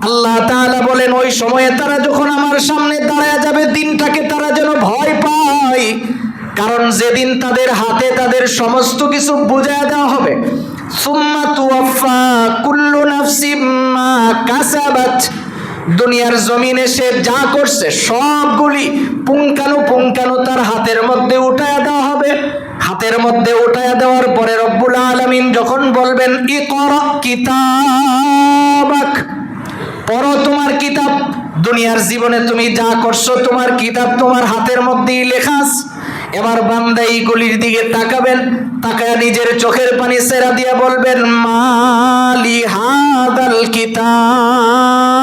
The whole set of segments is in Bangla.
আল্লাহ তাআলা বলেন ওই সময়ে তারা যখন আমার সামনে দাঁড়ায় যাবে দিনটাকে তারা যেন ভয় পায়, কারণ যেদিন তাদের হাতে তাদের সমস্ত কিছু বুঝায় দেওয়া হবে। সুম্মা তুওয়াফা কুল্লু নাফসিম মা কাসাবাত, দুনিয়ার জমিনে সে যা করছে সবগুলি পুঙ্খানু তার হাতের মধ্যে উঠায়া দেওয়া হবে। হাতের মধ্যে উঠায়া দেওয়ার পরে রব্বুল আলামিন যখন বলবেন ইকরা কিতাবাক, পড়ো তোমার কিতাব। দুনিয়ার জীবনে তুমি যা করছো তোমার কিতাব তোমার হাতের মধ্যেই লেখা আছে। এবার বান্দা এইগুলির দিকে তাকাবেন, তাকায় নিজের চোখের পানি ছেড়া দিয়ে বলবেন মালি হাদাল কিতাব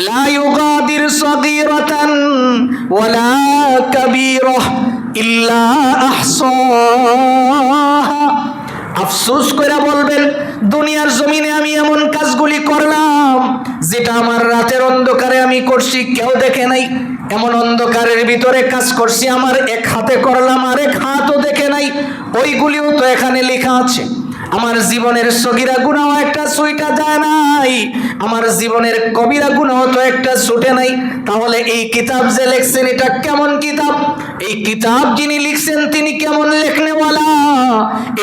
লা ইউগাদির সগীরাতান ওয়ালা কাবীরাহ ইল্লা আহসাহা। আফসোস করে বলবেন দুনিয়ার জমিনে আমি এমন কাজগুলি করলাম যেটা আমার রাতের অন্ধকারে আমি করছি কেউ দেখে নাই। এমন অন্ধকারের ভিতরে কাজ করছি আমার এক হাতে করলাম আরেক হাতও দেখে নাই, ওইগুলিও তো এখানে লেখা আছে। আমার জীবনের সগীরা গুনাহ একটা ছুঁইটা যায় নাই, আমার জীবনের কবিরা গুনাহ তো একটা ছুটে নাই। তাহলে এই কিতাব যে লিখছেন এটা কেমন কিতাব? এই কিতাব যিনি লিখছেন তিনি কেমন লেখনেওয়ালা?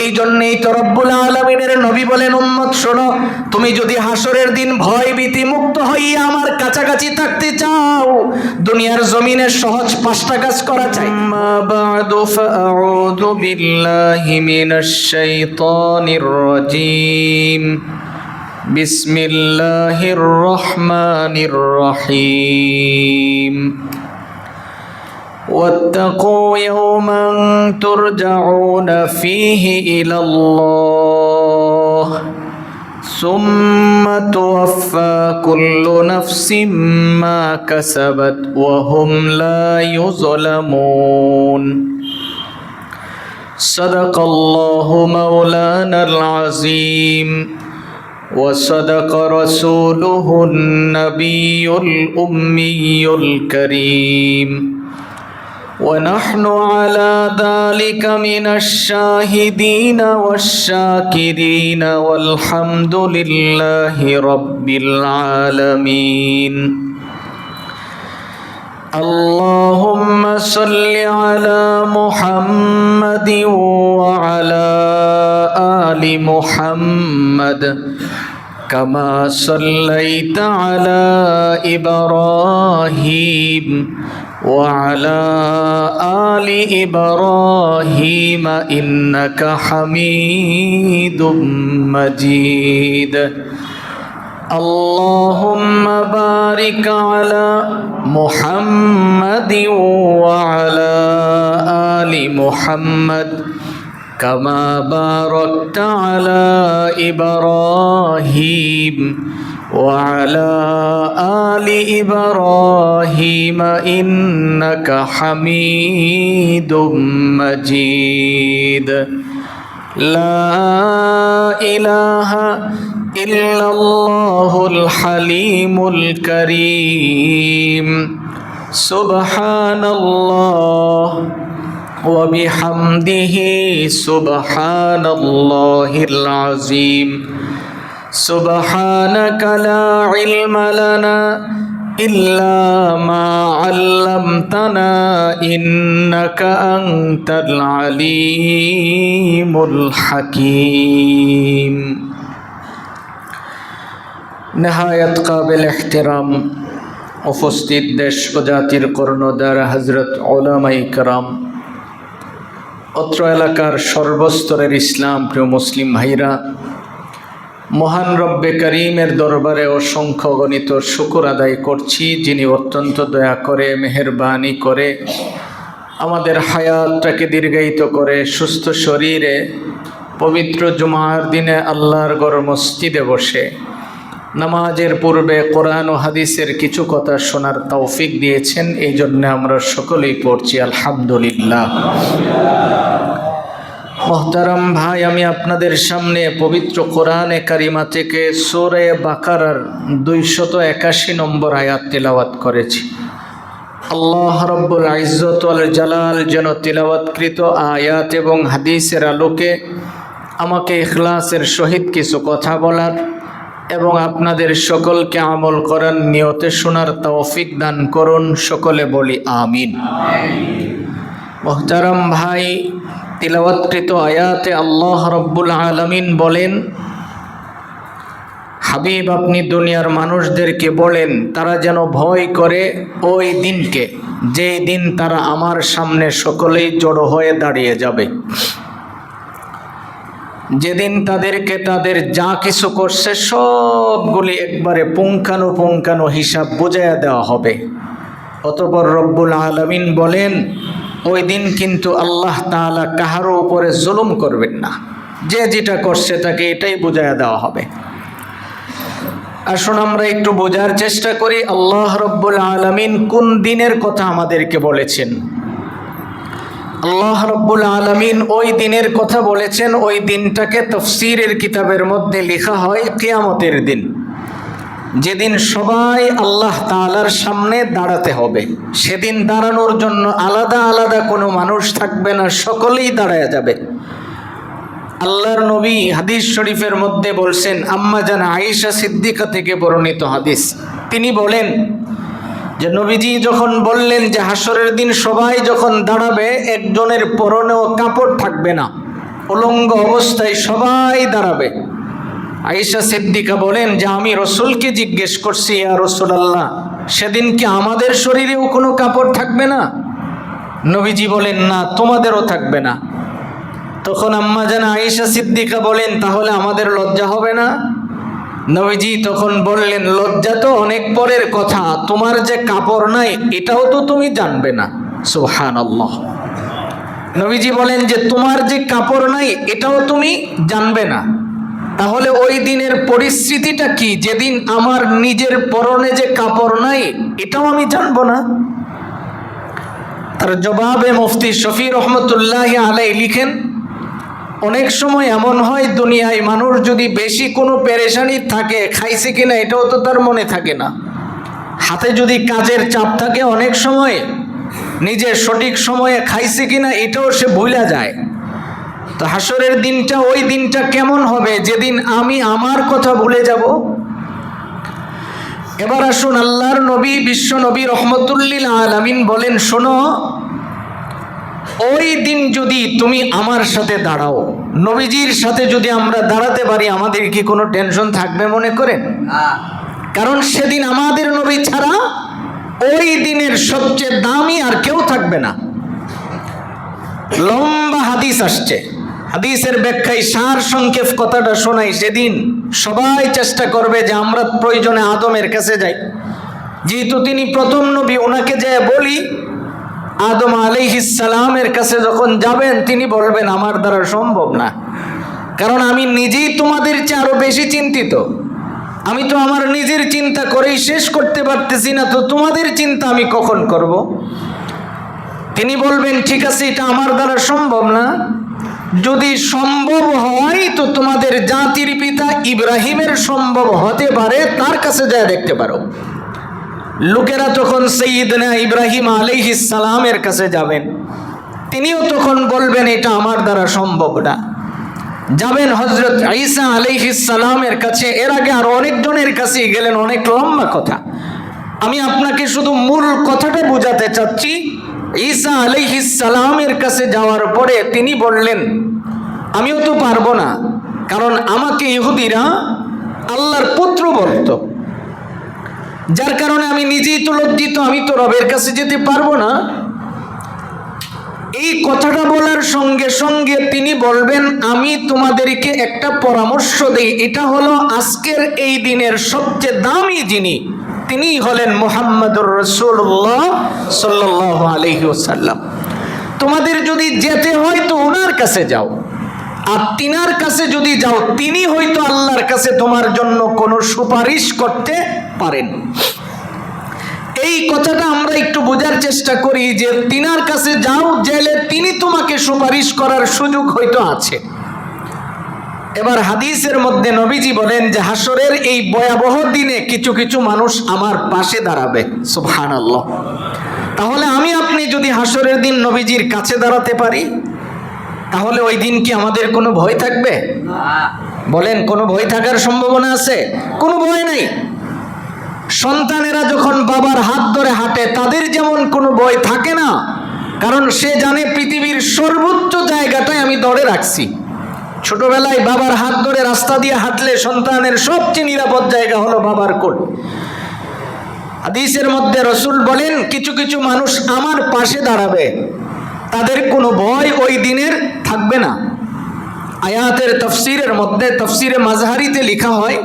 এই জন্যই তো রব্বুল আলামিনের নবী বলেন উম্মত শোনো, তুমি যদি হাসরের দিন ভয় ভীতি মুক্ত হইয়া আমার কাছাকাছি থাকতে চাও, দুনিয়ার জমিনে সহজ 5টা কাজ করা চাই। মা বা'দু ফাআউযু বিল্লাহি মিনাশ শাইতানির রাজীম। বিসমিল্লাহির রহমানির রহিম। واتقوا يوما ترجعون فيه إلى الله ثم توفى كل نفس ما كسبت وهم لا يظلمون صدق الله مولانا العظيم وصدق رسوله النبي الأمي الكريم ونحن على ذلك من الشاهدين والشاكرين والحمد لله رب العالمين اللهم صل على محمد وعلى آل محمد كما صليت على إبراهيم وعلى آل إبراهيم إنك حميد مجيد اللهم بارك على محمد وعلى آل محمد كما باركت على إبراهيم وعلى آل إبراهيم إنك حميد مجيد لا إله إلا الله الحليم الكريم سبحان الله وبحمده سبحان الله العظيم سبحانك لا علم لنا إلا ما علمتنا إنك أنت العليم الحكيم نهاية قابل احترام উপস্থিত দেশ ও জাতির কর্ণধার হযরত উলামায়ে কেরাম, অত্র এলাকার সর্বস্তরের ইসলাম প্রিয় মুসলিম ভাইরা, মহান রব্বে করিমের দরবারে অসংখ্য গণিত শুকর আদায় করছি, যিনি অত্যন্ত দয়া করে মেহেরবানি করে আমাদের হায়াতটাকে দীর্ঘায়িত করে সুস্থ শরীরে পবিত্র জুমার দিনে আল্লাহর ঘর মসজিদে বসে নামাজের পূর্বে কোরআন ও হাদিসের কিছু কথা শোনার তৌফিক দিয়েছেন। এই জন্য আমরা সকলেই পড়ছি আলহামদুলিল্লাহ। মোহতারাম ভাই, আমি আপনাদের সামনে পবিত্র কোরআনে কারিমা থেকে সূরা বাকারার 281 নম্বর আয়াত তেলাওয়াত করেছি। আল্লাহ রাব্বুল ইজ্জত ওয়াল জালাল যেন তেলাওয়াতকৃত আয়াত এবং হাদিসের আলোকে আমাকে ইখলাসের সহিত কিছু কথা বলার এবং আপনাদের সকলকে আমল করার নিয়তে শোনার তৌফিক দান করুন। সকলে বলি আমিন। মুহতারাম ভাই, তিলাওয়াতকৃত আয়াতে আল্লাহ রব্বুল আলামিন বলেন, হাবিব আপনি দুনিয়ার মানুষদেরকে বলেন তারা যেন ভয় করে ওই দিনকে, যেই দিন তারা আমার সামনে সকলেই জড়ো হয়ে দাঁড়িয়ে যাবে, যেদিন তাদেরকে তাদের যা কিছু করছে সবগুলি একবারে পুঙ্খানুপুঙ্খানু হিসাব বুঝাইয়া দেওয়া হবে। অতঃপর রব্বুল আলামিন বলেন, ওই দিন কিন্তু আল্লাহ তাআলা কাহারও উপরে জুলুম করবেন না, যে যেটা করছে তাকে এটাই বুঝাইয়া দেওয়া হবে। আসুন আমরা একটু বোঝার চেষ্টা করি আল্লাহ রব্বুল আলামিন কোন দিনের কথা আমাদেরকে বলেছেন। আল্লাহ রব্বুল আলামিন ওই দিনের কথা বলেছেন, ওই দিনটাকে তাফসীরের কিতাবের মধ্যে লেখা হয় কিয়ামতের দিন, যেদিন সবাই আল্লাহ তাআলার সামনে দাঁড়াতে হবে। সেদিন দাঁড়ানোর জন্য আলাদা আলাদা কোনো মানুষ থাকবে না, সকলেই দাঁড়ায় যাবে। আল্লাহর নবী হাদিস শরীফের মধ্যে বলছেন, আম্মা জান আয়েশা সিদ্দিকা থেকে বর্ণিত হাদিস, তিনি বলেন যে নবীজি যখন বললেন যে হাসরের দিন সবাই যখন দাঁড়াবে, একজনের পরনেও কাপড় থাকবে না, উলঙ্গ অবস্থায় সবাই দাঁড়াবে। আয়েশা সিদ্দিকা বলেন যে আমি রসুলকে জিজ্ঞেস করছি, ইয়া রাসূলুল্লাহ, সেদিন কি আমাদের শরীরেও কোনো কাপড় থাকবে না? নবীজি বলেন, না, তোমাদেরও থাকবে না। তখন আম্মা জান আয়েশা সিদ্দিকা বলেন, তাহলে আমাদের লজ্জা হবে না? নবীজি তখন বললেন, লজ্জা তো অনেক পরের কথা, তোমার যে কাপড় নাই এটাও তো তুমি জানবে না। সুবহানাল্লাহ। নবীজি বলেন যে তোমার যে কাপড় নাই এটাও তুমি জানবে না। তাহলে ওই দিনের পরিস্থিতিটা কি, যেদিন আমার নিজের পরনে যে কাপড় নাই এটাও আমি জানবো না? তার জবাবে মুফতি শফি রহমতুল্লাহি আলাইহি লিখেন, অনেক সময় এমন হয় দুনিয়ায় মানুষ যদি বেশি কোনো পেরেশানি থাকে, খাইছে কিনা এটাও তো তার মনে থাকে না। হাতে যদি কাজের চাপ থাকে, অনেক সময় নিজের সঠিক সময়ে খাইছে কিনা এটাও সে ভুলে যায়। তো হাসরের দিনটা, ওই দিনটা কেমন হবে যেদিন আমি আমার কথা ভুলে যাব। এবার আসুন আল্লাহর নবী বিশ্ব নবী রহমতুল্লিল আলামিন বলেন, শোনো, ওই দিন যদি তুমি আমার সাথে দাঁড়াও, নবীজির সাথে যদি আমরা দাঁড়াতে পারি, আমাদের কি কোনো টেনশন থাকবে মনে করেন? কারণ সেদিন আমাদের নবী ছাড়া ওই দিনের সবচেয়ে দামি আর কেউ থাকবে না। লম্বা হাদিস আসছে, হাদিসের ব্যাখ্যায় সার সংক্ষেপ কথাটা শোনাই। সেদিন সবাই চেষ্টা করবে যে আমরা প্রয়োজনে আদমের কাছে যাই, যেহেতু তিনি প্রথম নবী, ওনাকে যে বলি। আদম আলাইহিস সালামের কাছে যখন যাবেন, তিনি বলবেন আমার দ্বারা সম্ভব না, কারণ আমি নিজেই তোমাদের চেয়ে আরো বেশি চিন্তিত। আমি তো আমার নিজের চিন্তা করেই শেষ করতে পারতেছি না, তো তোমাদের চিন্তা আমি কখন করব? তিনি বলবেন, ঠিক আছে, এটা আমার দ্বারা সম্ভব না। যদি সম্ভব হয় তো তোমাদের জাতির পিতা ইব্রাহিমের সম্ভব হতে পারে, তার কাছে যায় দেখতে পারো। লোকেরা তখন সাইয়্যিদনা ইব্রাহিম আলাইহিস সালামের কাছে যাবেন, তিনিও তখন বলবেন এটা আমার দ্বারা সম্ভব না। যাবেন হযরত ঈসা আলাইহিস সালামের কাছে, এর আগে আরো অনেকজনের কাছে গেলেন, অনেক লম্বা কথা। আমি আপনাকে শুধু মূল কথাটা বোঝাতে চাচ্ছি। ঈসা আলাইহিস সালামের কাছে যাওয়ার পরে তিনি বললেন, আমিও তো পারবো না, কারণ আমাকে ইহুদিরা আল্লাহর পুত্র বলতো, যার কারণে আমি নিজেই তো লজ্জিত, আমি তো রবের কাছে যেতে পারবো না। এই কথাটা বলার সঙ্গে সঙ্গে তিনি বলবেন, আমি তোমাদেরকে একটা পরামর্শ দেই, এটা হলো আজকের এই দিনের সবচেয়ে দামি যিনি, তিনি হলেন মুহাম্মদুর রাসূলুল্লাহ সাল্লাল্লাহু আলাইহি ওয়াসাল্লাম। তোমাদের যদি যেতে হয় তো ওনার কাছে যাও, আর তিনার কাছে যদি যাও, তিনি হয়তো আল্লাহর কাছে তোমার জন্য কোনো সুপারিশ করতে পারেন। এই কথাটা আমরা একটু বোঝার চেষ্টা করি যে তিনার কাছে যাও, গেলে তিনি তোমাকে সুপারিশ করার সুযোগ হয়তো আছে। এবার হাদিসের মধ্যে নবীজি বলেন যে হাসরের এই ভয়াবহ দিনে কিছু কিছু মানুষ আমার পাশে দাঁড়াবে। সুবহানাল্লাহ। তাহলে আমি আপনি যদি হাসরের দিন নবীজির কাছে দাঁড়াতে পারি, তাহলে ওই দিন কি আমাদের কোনো ভয় থাকবে? বলেন কোনো ভয় থাকার সম্ভাবনা আছে? কোনো ভয় নেই। সন্তানেরা যখন বাবার হাত ধরে হাঁটে তাদের যেমন কোনো ভয় থাকে না, কারণ সে জানে পৃথিবীর সর্বোচ্চ জায়গাটাই আমি ধরে রাখছি। ছোটবেলায় বাবার হাত ধরে রাস্তা দিয়ে হাঁটলে সন্তানের সবচেয়ে নিরাপদ জায়গা হলো বাবার কোল। হাদিসের মধ্যে রাসূল বলেন, কিছু কিছু মানুষ আমার পাশে দাঁড়াবে, তাদের কোনো ভয় ওই দিনের থাকবে না। আয়াতের তাফসীরের মধ্যে তাফসীরে মাজহারিতে লেখা হয়,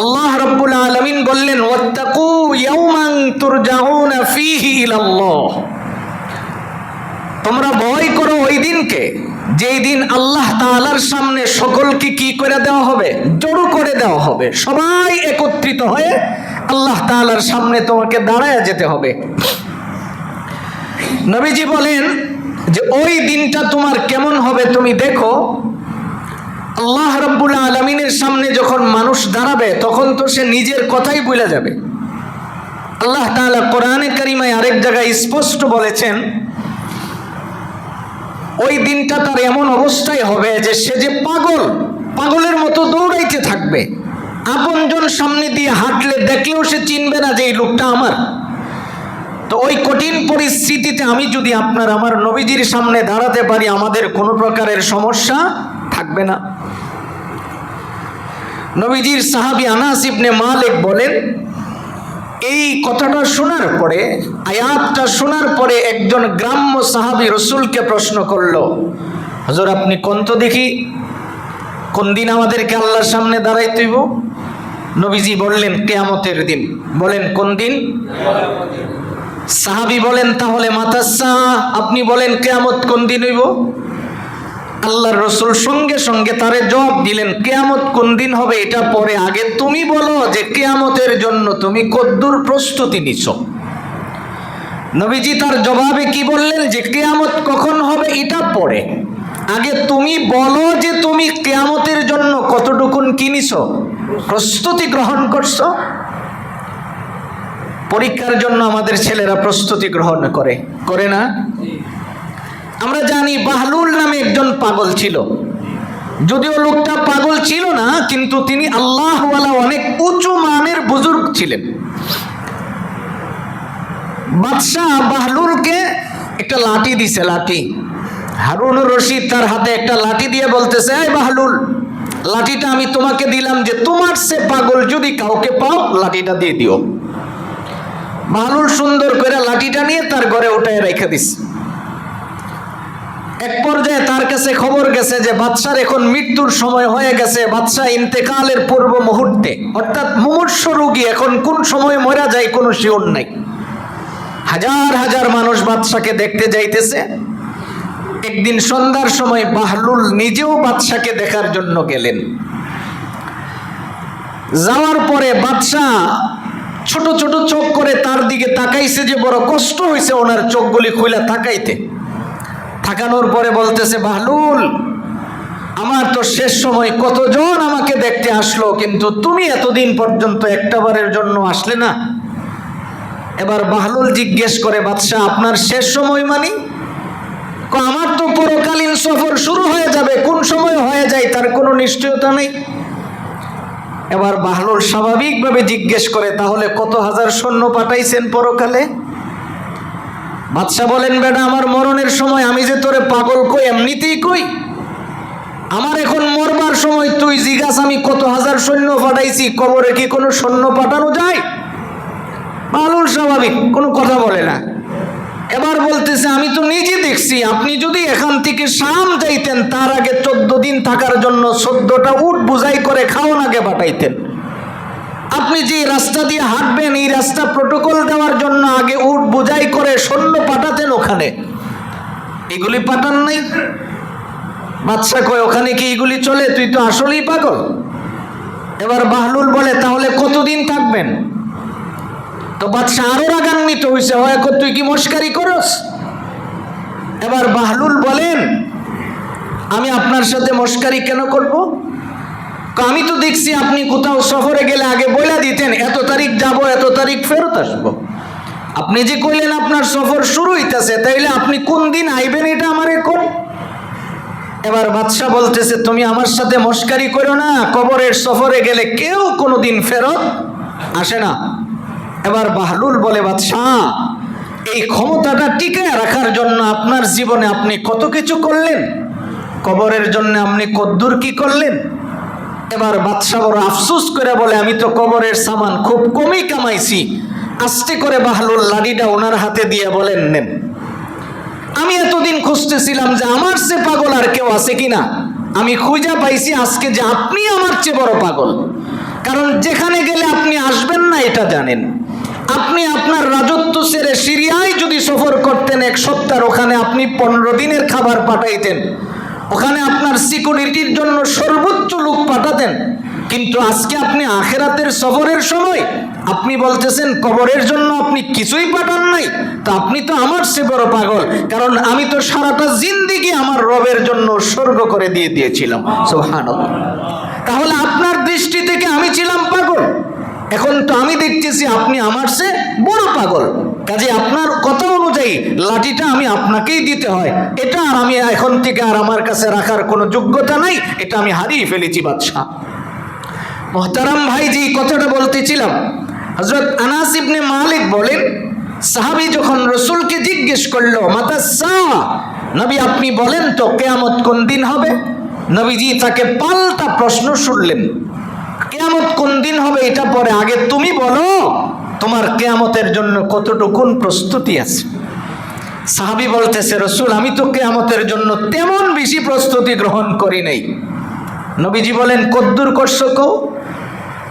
আল্লাহ রাব্বুল আলামিন বললেন, ওয়াত্তাকু ইয়াওমান তুরজাউনা ফীহি ইলাল্লাহ, তোমরা ভয় করো ওই দিনকে যেই দিন আল্লাহ তাআলার সামনে সকলকে কি করে দেওয়া হবে? জড়ো করে দেওয়া হবে। সবাই একত্রিত হয়ে আল্লাহ তাআলার সামনে তোমাকে দাঁড়ায় যেতে হবে। নবীজি বলেন যে ওই দিনটা তোমার কেমন হবে তুমি দেখো। আল্লাহ রাব্বুল আলামিনের সামনে যখন মানুষ দাঁড়াবে তখন তো সে নিজের কথাই ভুলে যাবে। আল্লাহ তাআলা কোরআনে কারিমায় আরেক জায়গায় স্পষ্ট বলেছেন, ওই দিনটা তার এমন অবস্থায় হবে যে সে যে পাগলের মতো দৌড়াইতে থাকবে। আপনজন সামনে দিয়ে হাঁটলে দেখলেও সে চিনবে না যে এই লোকটা আমার। তো ওই কঠিন পরিস্থিতিতে আমি যদি আমার নবীজির সামনে দাঁড়াতে পারি, আমাদের কোনো প্রকারের সমস্যা থাকবে না। নবীজির সাহাবী আনাস ইবনে মালিক বলেন, এই কথাটা শোনার পরে, আয়াতটা শোনার পরে একজন গ্রাম্য সাহাবী রাসূলকে প্রশ্ন করলো, হুজুর আপনি কোন তো দেখি কোন দিন আমাদেরকে আল্লাহর সামনে দাঁড়াইতে হইব? নবীজি বললেন কিয়ামতের দিন। বলেন কোন দিন? সাহাবী বলেন তাহলে মাতাসা, আপনি বলেন কিয়ামত কোন দিন হইব? আল্লাহর রাসূল সঙ্গে সঙ্গে তারে জবাব দিলেন, কিয়ামত কোন দিন হবে এটা পরে, আগে তুমি বলো যে কিয়ামতের জন্য তুমি কতদূর প্রস্তুতি নিছো। নবীজি তার জবাবে কি বললেন যে কিয়ামত কখন হবে এটা পরে, আগে তুমি বলো যে তুমি কিয়ামতের জন্য কতটুকুন কি নিছো, প্রস্তুতি গ্রহণ করছো। পরীক্ষার জন্য আমাদের ছেলেরা প্রস্তুতি গ্রহণ করে না? আমরা জানি বাহলুল নামে একজন পাগল ছিল। যদিও লোকটা পাগল ছিল না, কিন্তু তিনি আল্লাহওয়ালা অনেক উঁচু মানের বুজুর্গ ছিলেন। বাদশাহ বাহলুলকে একটা লাঠি দিছে, লাঠি। হারুনুর রশিদ তার হাতে একটা লাঠি দিয়ে বলতেছে, এই বাহলুল, লাঠিটা আমি তোমাকে দিলাম যে তোমার সে পাগল যদি কাউকে পাও লাঠিটা দিয়ে দিও। বাহলুল সুন্দর করে লাঠিটা নিয়ে তার ঘরে উঠায় রেখে দিছে। এক পর্যায়ে তার কাছে খবর গেছে যে বাদশার এখন মৃত্যুর সময় হয়ে গেছে। বাদশা ইন্তেকালের পূর্ব মুহূর্তে, অর্থাৎ মুমূর্ষ রোগী, এখন কোন সময় মারা যায় কোনো শিওর নাই। হাজার হাজার মানুষ বাদশাকে দেখতে যাইতেছে। একদিন সন্ধ্যার সময় বাহলুল নিজেও বাদশাকে দেখার জন্য গেলেন। যাওয়ার পরে বাদশাহ ছোট ছোট চোখ করে তার দিকে তাকাইছে, যে বড় কষ্ট হয়েছে ওনার চোখগুলি খুলে তাকাইতে। তাকানোর পরে বলতেছে, বাহলুল, আমার তো শেষ সময় কতজন আমাকে দেখতে আসলো, কিন্তু তুমি এতদিন পর্যন্ত একটাবারের জন্য আসলে না। এবার বাহলুল জিজ্ঞেস করে, বাদশাহ আপনার শেষ সময় মানে? আমার তো পরকালীন সফর শুরু হয়ে যাবে, কোন সময় হয়ে যায় তার কোনো নিশ্চয়তা নেই। এবার বাহলুল স্বাভাবিকভাবে জিজ্ঞেস করে, তাহলে কত হাজার সৈন্য পাঠাইছেন পরকালে? বাদশা বলেন, বেটা আমার মরণের সময় আমি যে তোরে পাগল কই এমনিতেই কই, আমার এখন মরবার সময় তুই জিজ্ঞাস আমি কত হাজার সৈন্য পাঠাইছি, কবরে কি কোনো সৈন্য পাঠানো যায়? বাহলুল স্বাভাবিক, কোনো কথা বলে না। এবার বলতেছে, আমি তো নিজে দেখছি, আপনি যদি এখান থেকে শাম যাইতেন তার আগে 14 দিন থাকার জন্য 14টা উট বুঝাই করে খাওয়ান আগে পাঠাইতেন। আপনি যে রাস্তা দিয়ে হাঁটবেন এই রাস্তা প্রোটোকল দেওয়ার জন্য আগে উট বোঝাই করে সৈন্য পাঠাতেন ওখানে, এগুলি পাঠান নাই। বাদশা কয়, ওখানে কি এগুলি চলে? তুই তো আসলেই পাগল। এবার বাহলুল বলে, তাহলে কতদিন থাকবেন? তো বাদশা আরো রাগান্বিত হয়েছে, হয় তুই কি মস্কারি করস? এবার বাহলুল বলেন, আমি আপনার সাথে মস্কারি কেন করব? আমি তো দেখছি আপনি কোথাও সফরে গেলে আগে বলে দিতেন এত তারিখ যাব, এত তারিখ ফেরত আসবো। আপনি যে কইলেন আপনার সফর শুরু হইতেছে, তাইলে আপনি কোন দিন আইবেন এটা আমারে কোন? এবার বাদশা বলতেছে, তুমি আমার সাথে মস্কারি করো না, কবরের সফরে গেলে কেউ কোনোদিন ফেরত আসে না। এবার বাহলুল বলে, বাদশা এই ক্ষমতাটা টিকায় রাখার জন্য আপনার জীবনে আপনি কত কিছু করলেন, কবরের জন্য আপনি কদ্দুর কি করলেন। এবার বাদশা বড় আফসোস করে বলে, আমি তো কবরের সামান খুব কমই কামাইছি। আস্তে করে বাহলুল লাঠিটা ওনার হাতে দিয়ে বলেন, নেন। আমি এতদিন খুঁজতেছিলাম যে আমার চেয়ে পাগল আর কেউ আছে কিনা, আমি খুঁজে পাইছি আজকে যে আপনি আমার চেয়ে বড় পাগল। কারণ যেখানে গেলে আপনি আসবেন না এটা জানেন। আপনি আপনার রাজত্ব ছেড়ে সিরিয়ায় যদি সফর করতেন 1 সপ্তাহ, ওখানে আপনি 15 দিনের খাবার পাঠাইতেন, ওখানে আপনার সিকিউরিটির জন্য সর্বোচ্চ লোক পাঠাতেন। কিন্তু আজকে আপনি আখিরাতের সফরের সময় আপনি বলতেছেন কবরের জন্য আপনি কিছুই পাঠান নাই। তা আপনি তো আমার চেয়ে বড় পাগল, কারণ আমি তো সারাটা জিন্দেগি আমার রবের জন্য উৎসর্গ করে দিয়েছিলাম। সুবহানাল্লাহ। তাহলে আপনার দৃষ্টি থেকে আমি ছিলাম পাগল, এখন তো আমি দেখতেছি আপনি আমার চেয়ে বড় পাগল। কাজে আপনার কথা অনুযায়ী লাঠিটা আমি আপনাকেই দিতে হয়। এটা আর আমি এখন থেকে আর আমার কাছে রাখার কোনো যোগ্যতা নাই, এটা আমি হারিয়ে ফেলেছি বাদশা। মোহতারাম ভাই, যে কথাটা বলতেছিলাম, হযরত আনাস ইবনে মালিক বলেন, সাহাবী যখন রাসূলকে জিজ্ঞেস করলো, মাতা সাআ, নবী আপনি বলেন তো কিয়ামত কোন দিন হবে। নবীজি তাকে পাল্টা প্রশ্ন শুনলেন, কিয়ামত কোন দিন হবে এটা পরে, আগে তুমি বলো তোমার কিয়ামতের জন্য কতটুকুন প্রস্তুতি আছে। সাহাবী বলতেছে, রাসূল আমি তো কিয়ামতের জন্য তেমন বেশি প্রস্তুতি গ্রহণ করি নাই। নবীজি বলেন, কদ্দুর করছো কও।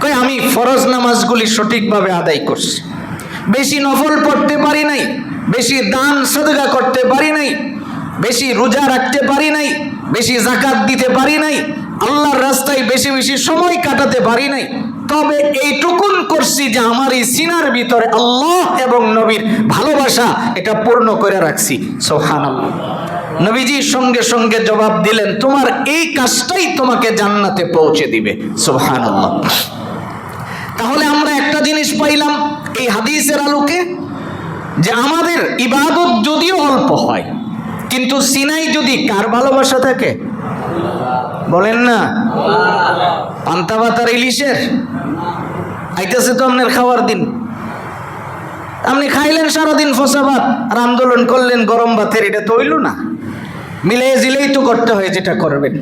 কই আমি ফরজ নামাজগুলি সঠিকভাবে আদায় করছি, বেশি নফল পড়তে পারি নাই, বেশি দান সদকা করতে পারি নাই, বেশি রোজা রাখতে পারি নাই, বেশি যাকাত দিতে পারি নাই, আল্লাহর রাস্তায় বেশি বেশি সময় কাটাতে পারি নাই। তবে এইটুকুন করছি যে আমার এই সিনার ভিতরে আল্লাহ এবং নবীর ভালোবাসা এটা পূর্ণ করে রাখছি। সুবহানাল্লাহ। নবীজি সঙ্গে সঙ্গে জবাব দিলেন, তোমার এই কাজটাই তোমাকে জান্নাতে পৌঁছে দিবে। সুবহানাল্লাহ। তাহলে আমরা একটা জিনিস পাইলাম এই হাদিসের আলোকে, যে আমাদের ইবাদত যদিও অল্প হয়, কিন্তু সিনাই যদি কার ভালোবাসা থাকে, বলেন না, পান্তা ভাত আর ইলিশের আইতেছে তো আপনার খাওয়ার দিন, আপনি খাইলেন সারাদিন ফসা ভাত আর আন্দোলন করলেন গরম ভাতের, এটা তো হইল না। মিলে জিলেই তো করতে হয় যেটা করবেন।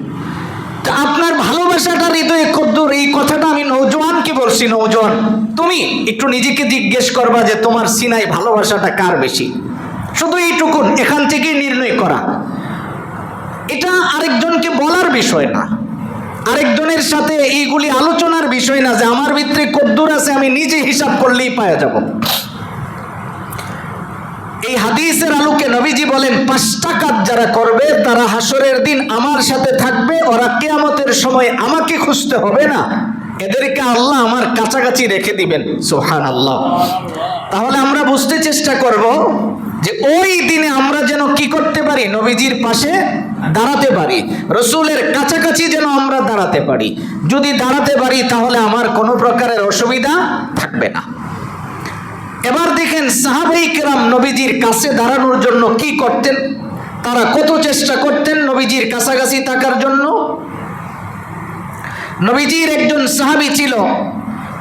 আপনার ভালোবাসাটা হৃদয়ে কদ্দুর, এই কথাটা আমি নওজোয়ানকে বলছি। নওজোয়ান, তুমি একটু নিজেকে জিজ্ঞেস করবা যে তোমার সিনাই ভালোবাসাটা কার বেশি। শুধু এইটুকুন এখান থেকেই নির্ণয় করা, এটা আরেকজনকে বলার বিষয় না, আরেকজনের সাথে এইগুলি আলোচনার বিষয় না, যে আমার ভিতরে কদ্দুর আছে আমি নিজে হিসাব করলেই পাওয়া যাব। এই হাদিসের আলোকে নবীজি বলেন, 5টা কাজ যারা করবে তারা হাসরের দিন আমার সাথে থাকবে, ওরা কিয়ামতের সময় আমাকে খুঁজতে হবে না, এদেরকে আল্লাহ আমার কাছাকাছি রেখে দিবেন। সুবহানাল্লাহ। তাহলে আমরা বুঝতে চেষ্টা করব যে ওই দিনে আমরা যেন কি করতে পারি, নবীজির পাশে দাঁড়াতে পারি, রাসূলের কাছাকাছি যেন আমরা দাঁড়াতে পারি। যদি দাঁড়াতে পারি তাহলে আমার কোনো প্রকারের অসুবিধা থাকবে না। এবার দেখেন সাহাবায়ে কেরাম নবীজির কাছে দাঁড়ানোর জন্য কি করতেন, তারা কত চেষ্টা করতেন নবীজির কাছাকাছি থাকার জন্য। নবীজির একজন সাহাবী ছিল,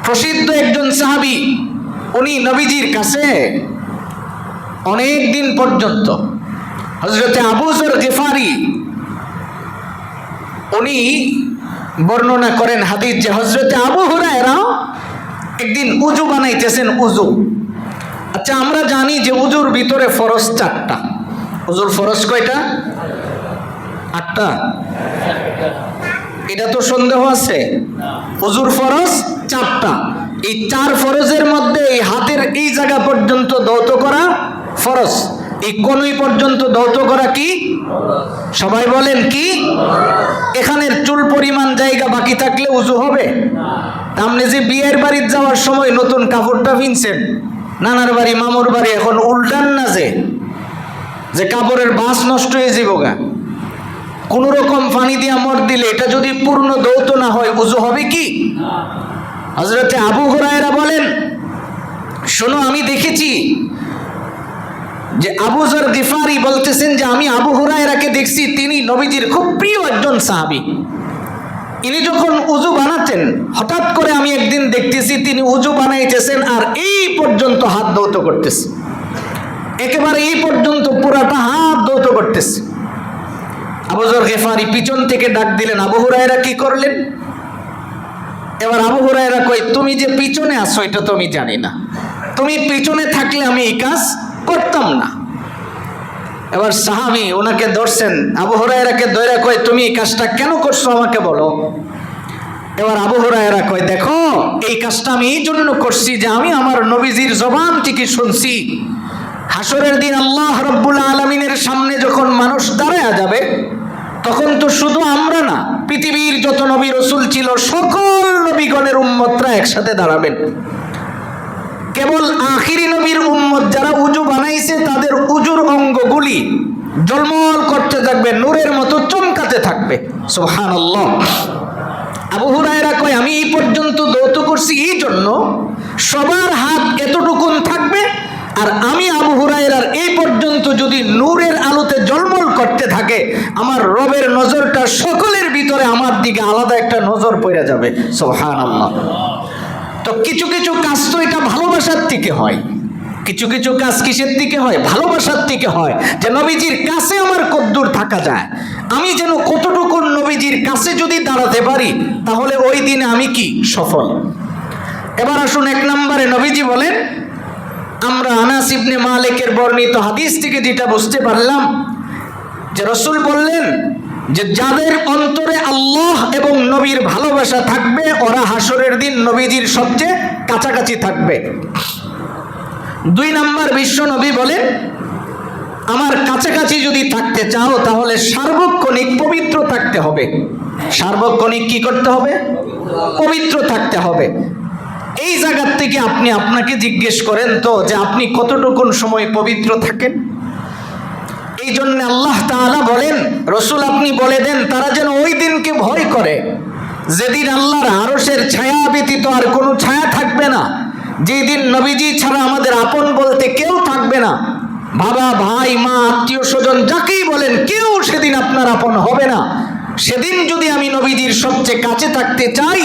প্রসিদ্ধ একজন সাহাবী, উনি নবীজির কাছে অনেক দিন পর্যন্ত, হযরতে আবু যর গিফারি, উনি বর্ণনা করেন হাদিস যে হযরতে আবু হুরায়রা একদিন উযু বানাইতেছেন। উযু, আচ্ছা আমরা জানি যে উযুর ভিতরে ফরজ 4টা। উযুর ফরজ কয়টা? 8টা। এটা তো সন্দেহ আছে? উযুর ফরজ 4টা। এই 4 ফরজের মধ্যে এই হাতের এই জায়গা পর্যন্ত ধৌত করা ফরজ, এই কনুই পর্যন্ত ধৌত করা কি? সবাই বলেন কি? এখানের চুল পরিমাণ জায়গা বাকি থাকলে উযু হবে? আপনি যে বিয়ের বাড়িতে যাওয়ার সময় নতুন কাপড়টা কিনছেন, নানার বাড়ি মামুর বাড়ি, এখন উল্টান না যে কাপড়ের বাঁশ নষ্ট হয়ে যাবো গা, কোন রকম পানি দিয়া মর দিলে এটা যদি পূর্ণ ধৌত না হয় উযু হবে কি? হযরতে আবু হুরায়রা বলেন, শোনো আমি দেখেছি যে আবু যর গিফারি বলতেছেন যে আমি আবু হুরায়রাকে দেখছি, তিনি নবীজির খুব প্রিয় একজন সাহাবী। ইনি যখন উযু বানাতেন, হঠাৎ করে আমি একদিন দেখতেছি তিনি উযু বানাইতেছেন আর এই পর্যন্ত হাত ধৌত করতেছে, একেবারে এই পর্যন্ত পুরাটা হাত ধৌত করতেছে। আবু যর গিফারি পিছন থেকে ডাক দিলেন, আবু হুরায়রা কি করলেন? এবার আবু হুরায়রা কই, তুমি যে পিছনে আসো এটা তো আমি জানি না, তুমি পিছনে থাকলে আমি এই কাজ করতাম না। এবার সাহাবী ওনাকে ধরছেন, আবু হুরায়রাকে ধরে কয়, তুমি এই কাজটা কেন করছো আমাকে বলো। এবার আবু হুরায়রা কয়, দেখো এই কাজটা আমি এই জন্য করছি যে আমি আমার নবীজির জবান থেকে শুনছি, হাসরের দিন আল্লাহ রাব্বুল আলামিনের সামনে যখন মানুষ দাঁড়ায়া যাবে, তখন তো শুধু আমরা না, পৃথিবীর যত নবী রাসূল ছিল সকল নবীগণের উম্মতরা একসাথে দাঁড়াবেন। কেবল আখিরি নবীর উম্মত যারা উযু বানাইছে তাদের উযুর অঙ্গগুলি ঝলমল করতে থাকবে, নূরের মতো চমকাতে থাকবে। সুবহানাল্লাহ। আবু হুরায়রা কয়, আমি এই পর্যন্ত ধৌত করছি এই জন্য সবার হাত এতটুকুন থাকবে, আর আমি আবু হুরায়রার এই পর্যন্ত যদি নূরের আলোতে ঝলমল করতে থাকে, আমার রবের নজরটা সকলের ভিতরে আমার দিকে আলাদা একটা নজর পড়ে যাবে। সুবহানাল্লাহ। তো কিছু কিছু কাজ তো এটা ভালোবাসার থেকে হয়, কিছু কিছু কাজ কিসের থেকে হয়? ভালোবাসার থেকে হয়, যে নবীজির কাছে আমার কদ্দূর থাকা যায়, আমি যেন কতটুকু নবীজির কাছে যদি দাঁড়াতে পারি, তাহলে ওই দিনে আমি কি সফল। এবার আসুন, এক নম্বরে নবীজি বলেন, আমরা আনাস ইবনে মালিকের বর্ণিত হাদিস থেকে যেটা বুঝতে পারলাম, যে রাসূল বললেন যে যাদের অন্তরে আল্লাহ এবং নবীর ভালোবাসা থাকবে, ওরা হাসরের দিন নবীজির সবচেয়ে কাছাকাছি থাকবে। দুই নাম্বার, বিশ্ব নবী বলেন, আমার কাছাকাছি যদি থাকতে চাও তাহলে সার্বক্ষণিক পবিত্র থাকতে হবে। সার্বক্ষণিক কি করতে হবে? পবিত্র থাকতে হবে। এই জায়গার থেকে আপনি আপনাকে জিজ্ঞেস করেন তো, যে আপনি কতটুকুন সময় পবিত্র থাকেন? এই জন্য আল্লাহ তাআলা বলেন, রাসূল আপনি বলে দেন তারা যেন ওই দিনকে ভয় করে, যেদিন আল্লাহর আরশের ছায়া ব্যতীত আর কোনো ছায়া থাকবে না, যেই দিন নবীজি ছাড়া আমাদের আপন বলতে কেউ থাকবে না, বাবা, ভাই, মা, আত্মীয় স্বজন যাকেই বলেন, কেউ সেদিন আপনার আপন হবে না। সেদিন যদি আমি নবীজির সবচেয়ে কাছে থাকতে চাই,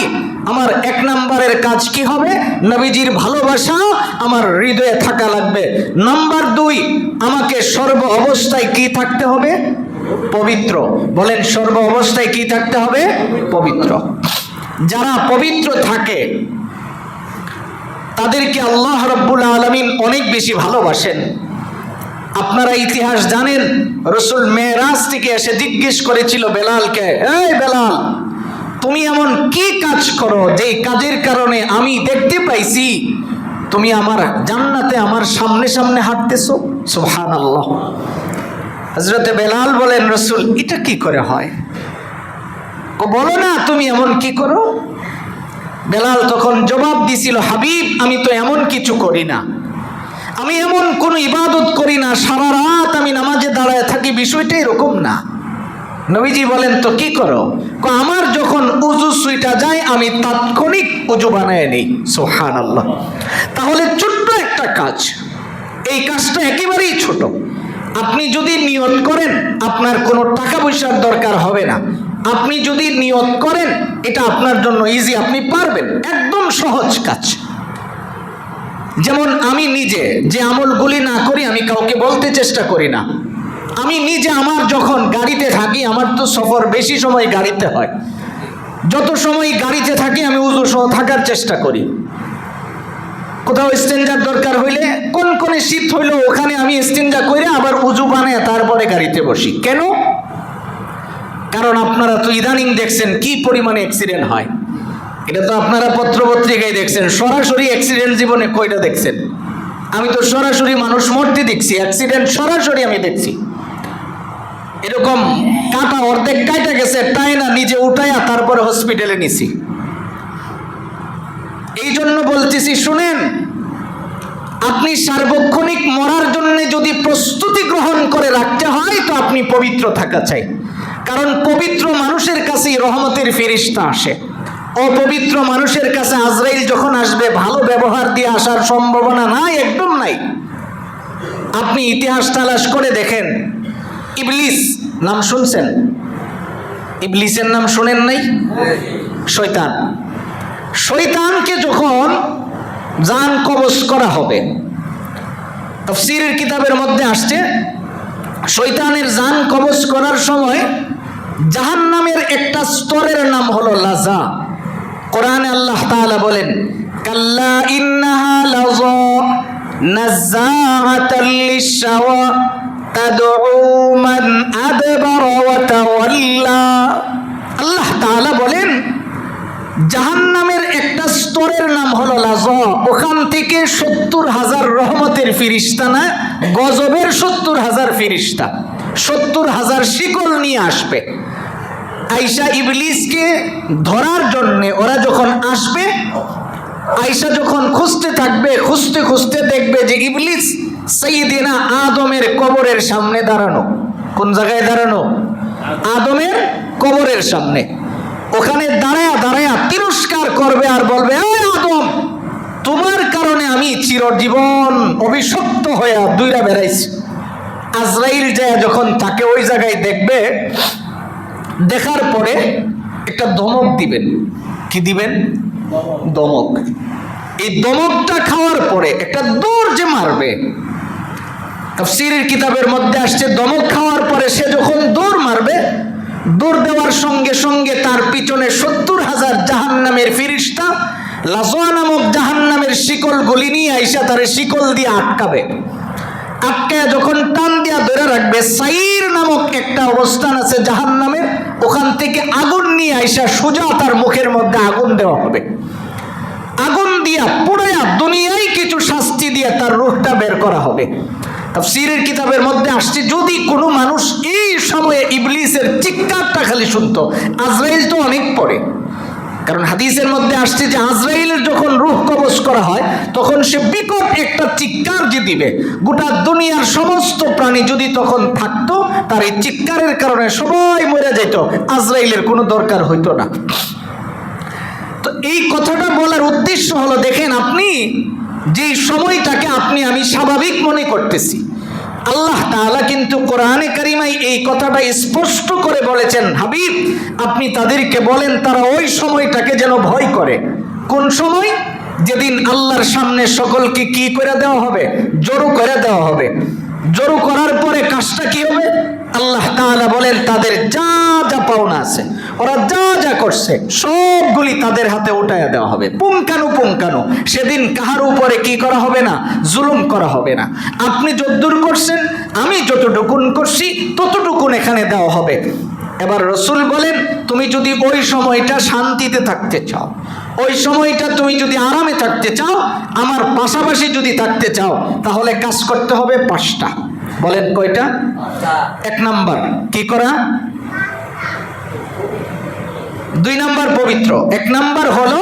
আমার এক নম্বরের কাজ কি হবে? নবীজির ভালোবাসা আমার হৃদয়ে থাকা লাগবে। নাম্বার দুই, আমাকে সর্ব অবস্থায় কি থাকতে হবে? পবিত্র। বলেন, সর্ব অবস্থায় কি থাকতে হবে? পবিত্র। যারা পবিত্র থাকে তাদেরকে আল্লাহ রাব্বুল আলামিন অনেক বেশি ভালোবাসেন। আপনারা ইতিহাস জানেন, রাসূল মেরাজ থেকে এসে জিজ্ঞেস করেছিল বেলালকে, এই বেলাল, তুমি এমন কি কাজ করো যে কাজের কারণে আমি দেখতে পাইছি তুমি আমার জান্নাতে আমার সামনে সামনে হাঁটতেছো? সুবহানাল্লাহ। হযরতে বেলাল বলেন, রাসূল এটা কি করে হয়? বলো না তুমি এমন কি করো। বেলাল তখন জবাব দিছিল, হাবিব, আমি তো এমন কিছু করি না, আমি এমন কোন ইবাদত করি না, সারা রাত আমি নামাজে দাঁড়ায় থাকি, বিষয়টা এরকম না। নবীজি বলেন, তো কি করো? আমার যখন উযু ছুইটা যায় আমি তাৎক্ষণিক উযু বানায় নেই। সুবহানাল্লাহ। তাহলে ছোট্ট একটা কাজ, এই কাজটা একেবারেই ছোট। আপনি যদি নিয়ত করেন, আপনার কোনো টাকা পয়সার দরকার হবে না। আপনি যদি নিয়ত করেন, এটা আপনার জন্য ইজি, আপনি পারবেন, একদম সহজ কাজ। যেমন আমি নিজে যে আমলগুলি না করি আমি কাউকে বলতে চেষ্টা করি না। আমি নিজে আমার যখন গাড়িতে থাকি, আমার তো সফর বেশি সময় গাড়িতে হয়, যত সময় গাড়িতে থাকি আমি উযু সহ থাকার চেষ্টা করি। কোথাও ইস্তেঞ্জার দরকার হইলে, কোন কোন শীত হইলো ওখানে আমি ইস্তেঞ্জা করে আবার উযু বানায় তারপরে গাড়িতে বসি। কেন? কারণ আপনারা তো ইদানিং দেখছেন কি পরিমাণে অ্যাক্সিডেন্ট হয়, এটা তো আপনারা পত্রপত্রিকায় দেখছেন। সরাসরি অ্যাক্সিডেন্ট জীবনে কয়টা দেখছেন? আমি তো সরাসরি মানুষ মরতে দেখছি, অ্যাক্সিডেন্ট সরাসরি আমি দেখছি। এরকম কাটা অর্ধেক কাটা গেছে, তাই না নিজে উঠাইয়া তারপরে হসপিটালে নিছি। এই জন্য বলতেছি, শুনেন, আপনি সার্বক্ষণিক মরার জন্য যদি প্রস্তুতি গ্রহণ করে রাখতে হয়, তো আপনি পবিত্র থাকা চাই। কারণ পবিত্র মানুষের কাছেই রহমতের ফেরেশতা আসে। অপবিত্র মানুষের কাছে আজরাইল যখন আসবে, ভালো ব্যবহার দিয়ে আসার সম্ভাবনা নাই, একদম নাই। আপনি ইতিহাস তালাশ করে দেখেন, ইবলিস নাম শুনছেন? ইবলিসের নাম শুনেন নাই? শয়তান। শয়তানকে যখন জান কবজ করা হবে, তাফসীরের কিতাবের মধ্যে আসছে শয়তানের জান কবজ করার সময় জাহান্নামের একটা স্তরের নাম হলো লাজা। কোরআনে আল্লাহ তাআলা বলেন, কাল্লা ইন্নাহা লাযা নাযাআতাল লিশাওয়া তাদউ মান আদবারা ওয়া তাওয়াল্লা। আল্লাহ তাআলা বলেন জাহান্নামের একটা স্তরের নাম হলো লাযা। ওখান থেকে 70,000 রহমতের ফেরেশতা না, গজবের 70,000 ফেরেশতা 70,000 শিকল নিয়ে আসবে। আয়েশা ইবলিসকে ধরার জন্য ওরা যখন আসবে, আয়েশা যখন খুঁজতে থাকবে, খুঁজতে খুঁজতে দেখবে যে ইবলিস সাইয়্যিদিনা আদমের কবরের সামনে দাঁড়ানো। কোন জায়গায় দাঁড়ানো? আদমের কবরের সামনে। ওখানে দাঁড়ায়া দাঁড়ায়া তিরস্কার করবে আর বলবে, এই আদম, তোমার কারণে আমি চিরজীবন অভিশপ্ত হয়ে দুইরা বেড়াইছি। আজরাইল যায় যখন তাকে ওই জায়গায় দেখবে, দেখার পরে একটা ধমক দিবেন। কি দিবেন? ধমক। এই ধমকটা খাওয়ার পরে একটা দৌড় যে মারবে। তাফসীরের কিতাবের মধ্যে আসছে ধমক খাওয়ার পরে সে যখন দৌড় মারবে, দৌড় দেওয়ার সঙ্গে সঙ্গে তার পিছনে 70,000 জাহান্নামের ফেরেশতা লাযা নামক জাহান্নামের শিকল গুলি নিয়ে আইসা তার শিকল দিয়ে আটকাবে। আটকায় যখন টান দিয়া ধরে রাখবে, সাইর নামক একটা অবস্থান আছে জাহান্নামের, ওখান থেকে আগুন নিয়ে আইসা সোজা তার মুখের মধ্যে আগুন দেওয়া হবে। আগুন দিয়া পুড়াইয়া দুনিয়ায় কিছু শাস্তি দিয়ে তার রূহটা বের করা হবে। তাফসীরের কিতাবের মধ্যে আসছে যদি কোনো মানুষ এই সময়ে ইবলিসের চিৎকারটা খালি শুনতো, আজরাইল তো অনেক পরে, কারণ হাদিসের মধ্যে আসছে যে আজরাইলের যখন রূহ কবজ করা হয় তখন সে বিকট একটা চিৎকার যে দিবে, গোটা দুনিয়ার সমস্ত প্রাণী যদি তখন থাকতো, তার এই চিৎকারের কারণে সবাই মরে যেত, আজরাইলের কোনো দরকার হইতো না। তো এই কথাটা বলার উদ্দেশ্য হলো, দেখেন আপনি যে সময়টাকে আপনি আমি স্বাভাবিক মনে করতেছি, আল্লাহ তাআলা কিন্তু কোরআনে কারিমায় এই কথাটা স্পষ্ট করে বলেছেন, হাবিব আপনি তাদেরকে বলেন তারা ওই সময়টাকে যেন ভয় করে। কোন সময়? যেদিন আল্লাহর সামনে সকলকে কি করে দেওয়া হবে? জড়ো করে দেওয়া হবে। জড়ো করার পরে কাজটা কি হবে? আল্লাহ তাআলা বলেন তাদের যা যা পাওনা আছে, ওরা যা যা করছে সবগুলি তাদের হাতে উঠাইয়া দেওয়া হবে, পুঙ্খানুপুঙ্খানু। সেদিন কাহার উপরে কি করা হবে না? জুলুম করা হবে না। আপনি যতদূর করছেন, আমি যতটুকুন করছি ততটুকুন এখানে দেওয়া হবে। এবার রাসূল বলেন, তুমি যদি ওই সময়টা শান্তিতে থাকতে চাও, ওই সময়টা তুমি যদি আরামে থাকতে চাও, আমার পাশাপাশি যদি থাকতে চাও, তাহলে কাজ করতে হবে 5টা। বলেন কয়টা? 1 নাম্বার কি করা? 2 নাম্বার পবিত্র। 1 নাম্বার হলো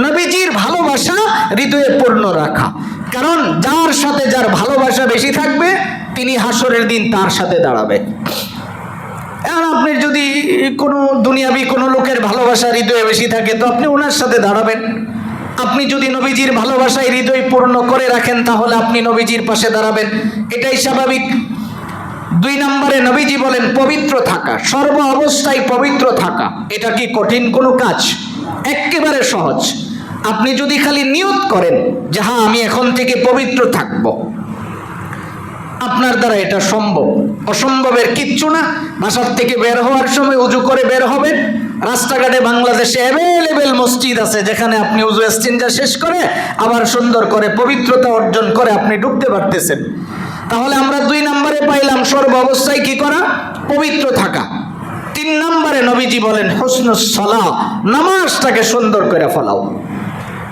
নবীজির ভালোবাসা হৃদয়ে পূর্ণ রাখা। কারণ যার সাথে যার ভালোবাসা বেশি থাকবে তিনি হাসরের দিন তার সাথে দাঁড়াবে। আর আপনি যদি কোনো দুনিয়াবি কোনো লোকের ভালোবাসা হৃদয়ে বেশি থাকে তো আপনি ওনার সাথে দাঁড়াবেন। আপনি যদি নবীজির ভালোবাসায় হৃদয় পূর্ণ করে রাখেন তাহলে আপনি নবীজির পাশে দাঁড়াবেন, এটাই স্বাভাবিক। 2 নম্বরে নবীজি বলেন পবিত্র থাকা, সর্ব অবস্থায় পবিত্র থাকা। এটা কি কঠিন কোনো কাজ? একেবারে সহজ। আপনি যদি খালি নিয়ত করেন যে হ্যাঁ আমি এখন থেকে পবিত্র থাকব, আপনার দ্বারা এটা সম্ভব। অসম্ভবের কিচ্ছু না। বাসার থেকে বের হওয়ার সময় উজু করে বের হবেন। রাস্তাঘাটে বাংলাদেশে অ্যাভেলেবেল মসজিদ আছে যেখানে আপনি উজু ইস্তিনজা শেষ করে আবার সুন্দর করে পবিত্রতা অর্জন করে আপনি ঢুকতে পারতেছেন। তাহলে আমরা 2 নম্বরে পাইলাম সর্ব অবস্থায় কি করা? পবিত্র থাকা। 3 নম্বরে নবীজি বলেন হুসনুস সালাহ, নামাজটাকে সুন্দর করে ফলাও।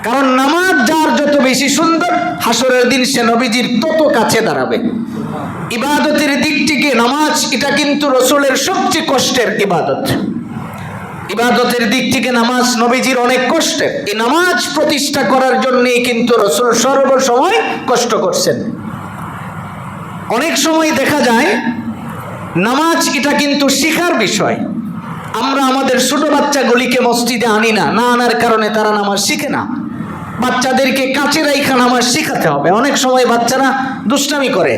কারণ নামাজ যার যত বেশি সুন্দর, হাসরের দিন সে নবীজির তত কাছে দাঁড়াবে। ইবাদতের দিক থেকে নামাজ এটা কিন্তু রাসূলের সবচেয়ে কষ্টের ইবাদত। ইবাদতের দিক থেকে নামাজ নবীজির অনেক কষ্টের। এই নামাজ প্রতিষ্ঠা করার জন্যই কিন্তু রাসূল সর্বসময় কষ্ট করছেন। অনেক সময় দেখা যায় নামাজ এটা কিন্তু শিখার বিষয়। আমরা আমাদের ছোট বাচ্চাগুলিকে মসজিদে আনি না, না আনার কারণে তারা নামাজ শিখে না। বাচ্চাদেরকে কাছে রাইখা নামাজ শিখাতে হবে। অনেক সময় বাচ্চারা দুষ্টামি করে,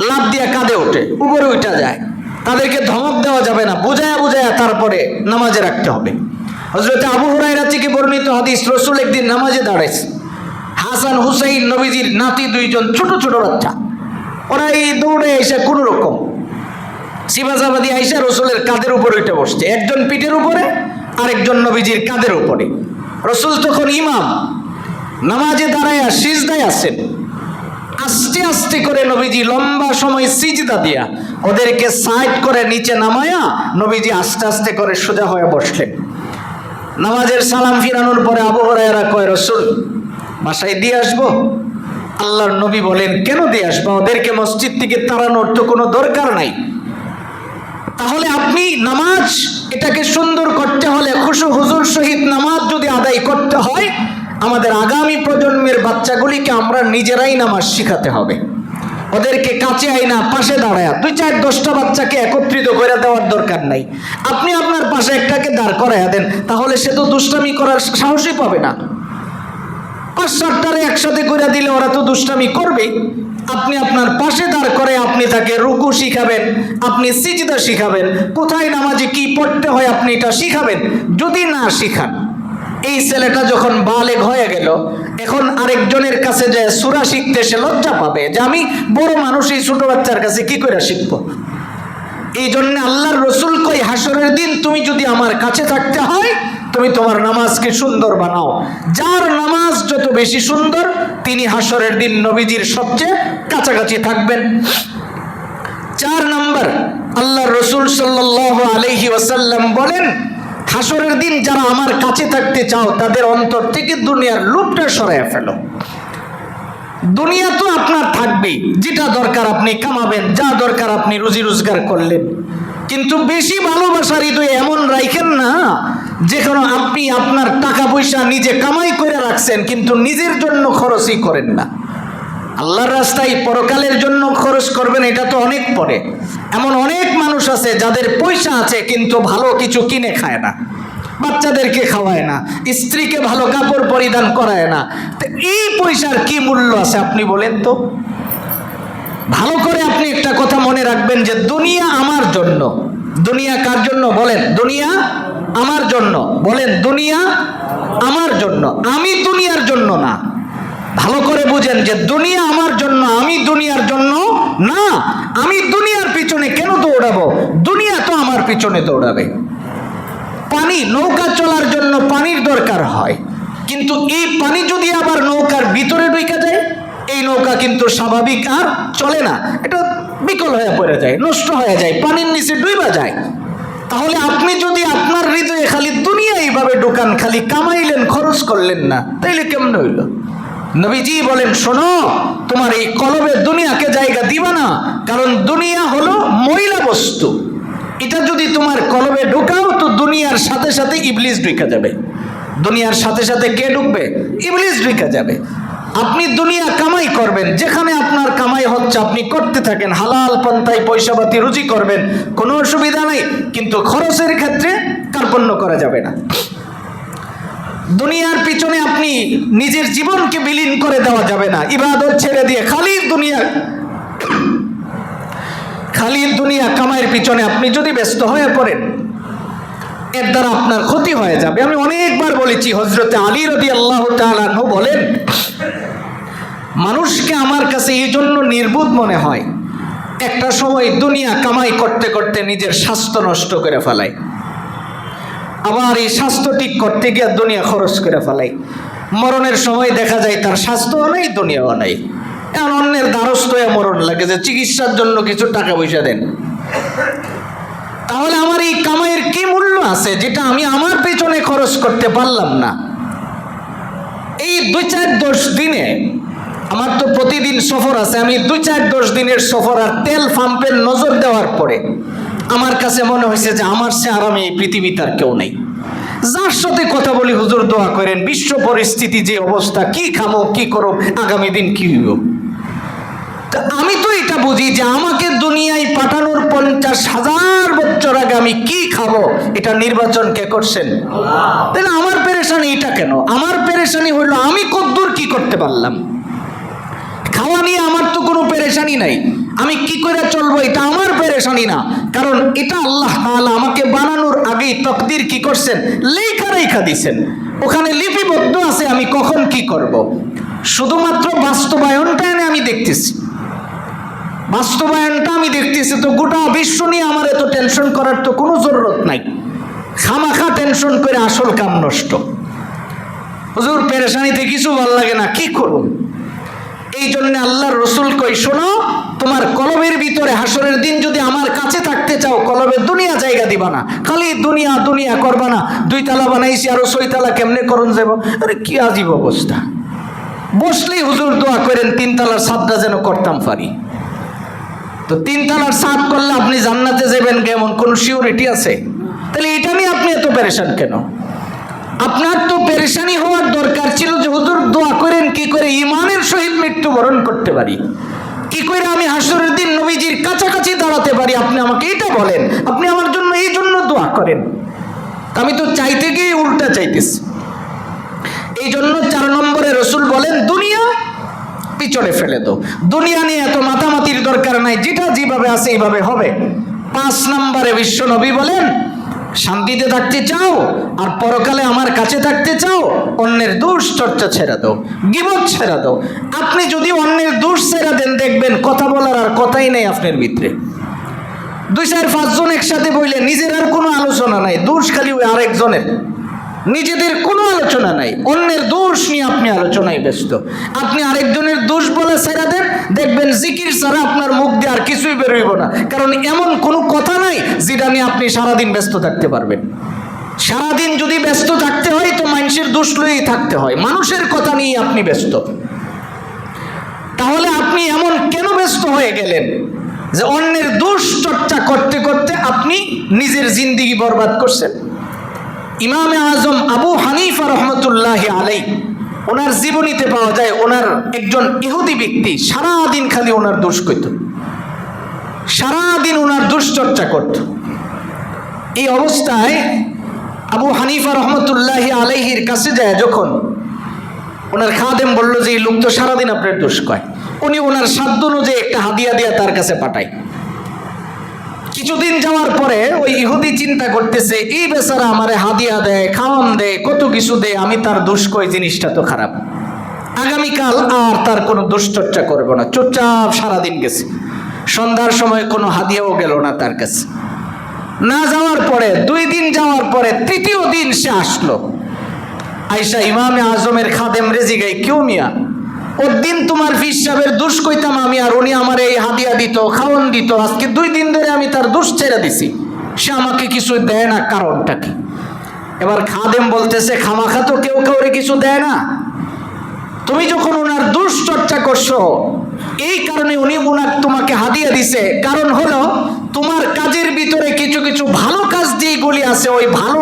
লাফ দিয়ে কাঁধে ওঠে, উপরে উঠা যায়। তাদেরকে ধমক দেওয়া যাবে না, বুঝায়া বুঝায়া তারপরে নামাজে রাখতে হবে। হযরত আবু হুরায়রা থেকে বর্ণিত হাদিস, রাসূল একদিন নামাজে দাঁড়াইছে। হাসান হুসাইন নবীজির নাতি দুইজন, ছোট ছোট বাচ্চা। ওরা এই দৌড়ে এসে কোন রকম সিবাজাবাদি আইসা রসুলের কাঁধের উপরে উঠে বসছে, একজন পিঠের উপরে আরেকজন নবীজির কাঁধের উপরে। রসুল তখন ইমাম, নামাজে দাঁড়ায়া সিজদায় আছেন। আস্তে আস্তে করে নবীজি লম্বা সময় সিজদা দিয়া ওদেরকে সাইড করে নিচে নামায়া নবীজি আস্তে আস্তে করে সোজা হয়ে বসলেন। নামাজের সালাম ফিরানোর পরে আবু হুরায়রা কয়, রসুল বাসায় দিয়ে আসবো? আল্লাহর নবী বলেন, কেন দিয়ে আসবো? ওদেরকে মসজিদ থেকে তাড়ানোর তো কোনো দরকার নাই। তাহলে আপনি নামাজ এটাকে সুন্দর করতে হলে, খুশু হুজুর সহিত নামাজ যদি আদায় করতে হয়, আমাদের আগামী প্রজন্মের বাচ্চাগুলিকে আমরা নিজেরাই নামাজ শিখাতে হবে। ওদেরকে কাছে আইনা পাশে দাঁড়ায় 2-4-10টা বাচ্চাকে একত্রিত করে দেওয়ার দরকার নাই। আপনি আপনার পাশে একটাকে দাঁড় করাইয়া দেন, তাহলে সে তো দুষ্টামি করার সাহসই পাবে না। 5-7টারে একসাথে করে দিলে ওরা তো দুষ্টামি করবেই। আপনি আপনার পাশে দাঁড় করে আপনি তাকে রুকু শিখাবেন, আপনি সিজদা শিখাবেন, কোথায় নামাজে কি পড়তে হয় আপনি এটা শিখাবেন। যদি না শিখান, এই ছেলেটা যখন বালেগ হয়ে গেল, এখন আরেকজনের কাছে যে সূরা শিখতে সে লজ্জা পাবে যে আমি বড় মানুষ, এই ছোট বাচ্চার কাছে কি করে শিখবো। এই জন্য আল্লাহর রসুল কই, হাসরের দিন তুমি যদি আমার কাছে থাকতে হয়, তুমি তোমার নামাজকে সুন্দর বানাও। যার নামাজ যত বেশি সুন্দর, তিনি হাসরের দিন নবীজির সবচেয়ে কাছাকাছি থাকবেন। 4 নম্বর, আল্লাহর রসুল সাল্লাল্লাহু আলাইহি ওয়াসাল্লাম বলেন, হাসরের দিন যারা আমার কাছে থাকতে চাও, তাদের অন্তর থেকে দুনিয়ার লোভটা সরাইয়া ফেলো। দুনিয়া তো আপনার থাকবেই, যেটা দরকার আপনি কামাবেন, যা দরকার আপনি রুজি রোজগার করলেন, কিন্তু বেশি ভালোবাসার হৃদয়ে এমন রাখেন না যেখানে আপনি আপনার টাকা পয়সা নিজে কামাই করে রাখছেন কিন্তু নিজের জন্য খরচই করেন না। আল্লাহর রাস্তায় পরকালের জন্য খরচ করবেন, এটা তো অনেক পরে। এমন অনেক মানুষ আছে যাদের পয়সা আছে কিন্তু ভালো কিছু কিনে খায় না, বাচ্চাদেরকে খাওয়ায় না, স্ত্রীকে ভালো কাপড় পরিধান করায় না। তো এই পয়সার কি মূল্য আছে আপনি বলেন তো? ভালো করে আপনি একটা কথা মনে রাখবেন যে দুনিয়া আমার জন্য। দুনিয়া কার জন্য বলেন? দুনিয়া আমার জন্য। বলেন, দুনিয়া আমার জন্য, আমি দুনিয়ার জন্য না। ভালো করে বুঝেন যে দুনিয়া আমার জন্য, আমি দুনিয়ার জন্য না। আমি দুনিয়ার পিছনে কেন দৌড়াবো? দুনিয়া তো আমার পিছনে দৌড়াবে। পানি, নৌকা চলার জন্য পানির দরকার হয়, কিন্তু এই পানি যদি আবার নৌকার ভিতরে ঢুকে যায়, এই নৌকা কিন্তু স্বাভাবিক আর চলে না, এটা বিকল হয়ে পড়ে যায়, নষ্ট হয়ে যায়, পানির নিচে ডুইবা যায়। তাহলে আপনি যদি আপনার হৃদয়ে খালি দুনিয়া এইভাবে ঢুকান, খালি কামাইলেন, খরচ করলেন না, তাইলে কেমন হইল? নবীজি বলেন, শোনো, তোমার এই কলবে দুনিয়াকে জায়গা দিবা না, কারণ দুনিয়া হলো ময়লা বস্তু। এটা যদি তোমার কলবে ঢুকাও তো দুনিয়ার সাথে সাথে ইবলিস ঢুকে যাবে। দুনিয়ার সাথে সাথে কে ঢুকবে? ইবলিস ঢুকে যাবে। আপনি দুনিয়া কামাই করবেন, যেখানে আপনার কামাই হচ্ছে আপনি করতে থাকেন, হালাল পন্থায় পয়সাপাতি রুজি করবেন, কোনো অসুবিধা নাই, কিন্তু খরচের ক্ষেত্রে কার্পণ্য করা যাবে না। দুনিয়ার পিছনে আপনি নিজের জীবনকে বিলীন করে দেওয়া যাবে না। ইবাদত ছেড়ে দিয়ে খালি দুনিয়া কামাইয়ের পিছনে আপনি যদি ব্যস্ত হয়ে পড়েন, এর দ্বারা আপনার ক্ষতি হয়ে যাবে। আমি অনেকবার বলেছি, হযরতে আলী রাদিয়াল্লাহু তাআলা আনহু বলেন, মানুষকে আমার কাছে এই জন্য নির্বোধ মনে হয়, একটা সময় দুনিয়া কামাই করতে করতে নিজের স্বাস্থ্য নষ্ট করে ফেলায়, আবার এই স্বাস্থ্য ঠিক করতে গিয়ে দুনিয়া খরচ করে ফেলাই। মরণের সময় দেখা যায় তার স্বাস্থ্যও নেই, দুনিয়াও নেই। এখন অন্যের দ্বারস্থ হয়ে মরণ লাগে যে চিকিৎসার জন্য কিছু টাকা পয়সা দেন। তাহলে আমার এই কামাইয়ের কি মূল্য আছে যেটা আমি আমার পেছনে খরচ করতে পারলাম না? এই 2-4-10 দিনে, আমার তো প্রতিদিন সফর আছে, আমি 2-4-10 দিনের সফর আর তেল পাম্পের নজর দেওয়ার পরে আমার কাছে মনে হয়েছে যে আমার সে আরামে এই পৃথিবীতে আর কেউ নেই। যার সাথে কথা বলি, হুজুর দোয়া করেন, বিশ্ব পরিস্থিতি যে অবস্থা, কি খামো, কি করো, আগামী দিন কি হইব। আমি তো এটা বুঝি যে আমাকে দুনিয়ায় পাঠানোর 50,000 বছর আগে আমি কি খাবো এটা নির্বাচন কে করছেন? তাহলে আমার পেরেশানি এটা কেন? আমার পেরেশানি হইলো আমি কতদূর কি করতে পারলাম। খাওয়া নিয়ে আমার তো কোনো পেরেশানি নাই, আমি কি করে চলবো এটা আমার পেরেশানি না, কারণ এটা আল্লাহ তাআলা আমাকে বানানোর আগেই তাকদীর কি করছেন, লেখা রেখা দিছেন, ওখানে লিপিবদ্ধ আছে আমি কখন কি করব। শুধুমাত্র বাস্তবায়নটা এনে আমি দেখতেছি, বাস্তবায়নটা আমি দেখতেছি, তো গোটা বিশ্ব নিয়ে আমার এত টেনশন করার তো কোনো জরুরত নাই, খামাখা টেনশন করে আসল কাম নষ্ট। হুজুর পেরেশানিতে কিছু ভালো লাগে না, কি করুন? এই জন্য আল্লাহর রসুল কই, শোনো, তোমার কলবের ভিতরে হাসরের দিন যদি আমার কাছে থাকতে চাও, কলবে দুনিয়া জায়গা দিবা না, খালি দুনিয়া দুনিয়া করবা না। 2 তালা বানাইছি আরো 6 তালা কেমনে করুন যাব? আরে কি আজীব অবস্থা। বসলেই হুজুর দোয়া করেন 3 তালার ছাদটা যেন করতাম পারি। তো 3 তালার ছাদ করলে আপনি জান্নাতে যাবেন কেমন কোনো সিউরিটি আছে? তাহলে এটা নিয়ে আপনি এত পেরেশান কেন? আপনার তো পেরেশানি হওয়ার দরকার ছিল যে হুজুর দোয়া করেন কি করে ঈমানের সহিত মৃত্যুবরণ করতে পারি, কি করে আমি হাসরের দিন নবীজির কাছাকাছি দাঁড়াতে পারি। আপনি আমাকে এটা বলেন, আপনি আমার জন্য এই জন্য দোয়া করেন। আমি তো চাইতে গিয়ে উল্টা চাইতেছি। এই জন্য 4 নম্বরে রসুল বলেন দুনিয়া পিছনে ফেলে দাও, দুনিয়া নিয়ে এত মাতামাতির দরকার নাই, যেটা যেভাবে আছে এইভাবে হবে। 5 নম্বরে বিশ্ব নবী বলেন শান্তিতে থাকতে চাও আর পরকালে আমার কাছে থাকতে চাও, অন্যের দোষ চর্চা ছেড়ে দাও, গীবত ছেড়ে দাও। আপনি যদি অন্যের দোষ ছেড়ে দেন, দেখবেন কথা বলার আর কথাই নেই আপনার ভিতরে। 2-4-5 জন একসাথে বইলে নিজের আর কোনো আলোচনা নাই, দোষ খালি ওই আরেকজনের, নিজেদের কোনো আলোচনা নাই, অন্যের দোষ নিয়ে আপনি আলোচনায় ব্যস্ত। আপনি আরেকজনের দোষ বলে ছেড়ে দেন, দেখবেন জিকির ছাড়া আপনার মুখ দিয়ে আর কিছুই বেরোইব না, কারণ এমন কোনো কথা নাই যেটা নিয়ে আপনি সারাদিন ব্যস্ত থাকতে পারবেন। সারাদিন যদি ব্যস্ত থাকতে হয় তো মানুষের দোষ লইয়েই থাকতে হয়, মানুষের কথা নিয়ে আপনি ব্যস্ত। তাহলে আপনি এমন কেন ব্যস্ত হয়ে গেলেন যে অন্যের দোষ চর্চা করতে করতে আপনি নিজের জিন্দেগি বরবাদ করছেন? ইমামে আজম আবু হানিফা রহমতুল্লাহি আলাইহি, ওনার জীবনীতে পাওয়া যায় ওনার একজন ইহুদি ব্যক্তি সারাদিন খালি ওনার দোষ কইত, সারাদিন ওনার দুশ্চর্চা করত। এই অবস্থায় আবু হানিফা রহমতুল্লাহি আলাইহির কাছে যায় যখন, ওনার খাদেম বলল যে এই লোক তো সারাদিন আপনার দোষ কয়। উনি ওনার সাধ্য অনুযায়ী একটা হাদিয়া দিয়া তার কাছে পাঠায়। কিছুদিন যাওয়ার পরে ওই ইহুদি চিন্তা করতেছে, এই বেচারা আমারে হাদিয়া দেয়, খাওয়ান দেয়, কত কিছু দেয়, আমি তার দোষ কই, জিনিসটা তো খারাপ, আগামীকাল আর তার কোনো দুশ্চর্চা করবো না। চুপচাপ সারাদিন গেছে, সন্ধ্যার সময় কোনো হাদিয়াও গেল না তার কাছে। না যাওয়ার পরে 2 দিন যাওয়ার পরে 3য় দিন সে আসলো, আইসা ইমামে আজমের খাদেম রেজি গাই, কেউ মিয়া ওর দিন তোমার ফিস সাহেবের দোষ কইতাম আমি, আর উনি আমার এই হাদিয়া দিত, খাওয়ান দিত, আজকে 2 দিন ধরে আমি তার দোষ ছেড়ে দিছি, সে আমাকে কিছু দেয় না, কারণটা কি? এবার খাদেম বলতেছে খামাখা তো কেউ কাউরে কিছু দেয় না, তুমি যখন ওনার দোষ চর্চা করছো এই কারণে উনি তোমাকে হাদিয়া দিছে, কারণ হলো তোমার কাজের ভিতরে কিছু কিছু ভালো কাজ যেগুলি আছে, ওই ভালো